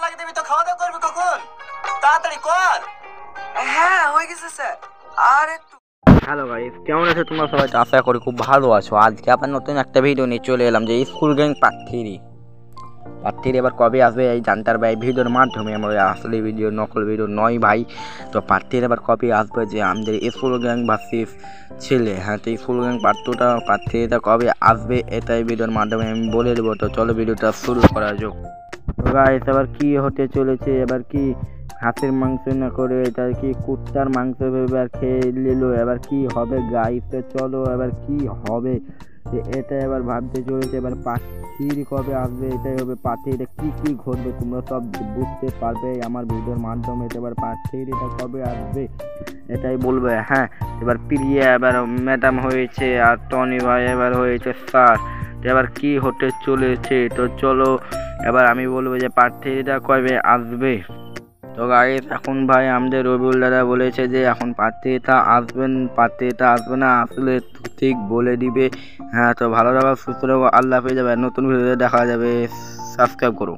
লাগিয়ে দিবি তো খাওয়া দাওয়া করবি কখন? তাড়াতাড়ি কর। হ্যাঁ হয়ে গেছে স্যার, আর একটু। হ্যালো গাইস, কেমন আছো তোমরা সবাই? আশা করি খুব ভালো আছো। আজকে আবার নতুন একটা ভিডিও নিয়ে চলে এলাম, যে স্কুল গ্যাং পার্ট 3 এবার কবে আসবে এই জানতে পারবে এই ভিডিওর মাধ্যমে। আমার আসলে ভিডিও নকল ভিডিও নয় ভাই। তো পার্ট 3 এবার কবে আসবে, যে আমাদের স্কুল গ্যাং ভার্সেস ছেলে, হ্যাঁ তো স্কুল গ্যাং পার্ট 2টা পার্ট 3টা কবে আসবে এটাই ভিডিওর মাধ্যমে আমি বলে দেবো। তো চলো ভিডিওটা শুরু করা যাক। তো গাইস, এবার কি হতে চলেছে, এবার কি হাঁসের মাংস না করে এটা কি কুত্তার মাংস এবার খেয়ে নিল, এবার কি হবে গাইস? তো চলো এবার কি হবে এটা এবার ভাবতে চলেছে। এবার পার্টি কবে আসবে এটাই হবে পার্টি, এটা কি ঘটবে তোমরা সব বুঝতে পারবে আমার ভিডিওর মাধ্যমে। এবার পার্টিটা কবে আসবে এটাই বলবে। হ্যাঁ, এবার প্রিয়া এবার ম্যাডাম হয়েছে আর টনি ভাই এবার হয়েছে স্যার। এবার কি হতে চলেছে, তো চলো এবার আমি বলবো যে পার্ট 3টা কবে আসবে। তো গাইস, এখন ভাই আমাদের রবিউল দাদা বলেছে যে এখন পার্ট 3টা আসবে না, আসলে ঠিক বলে দিবে। হ্যাঁ, তো ভালো থাকো, সুস্থ থাকো, আল্লাহ পেয়ে যাবে, নতুন ভিডিওতে দেখা যাবে। সাবস্ক্রাইব করো।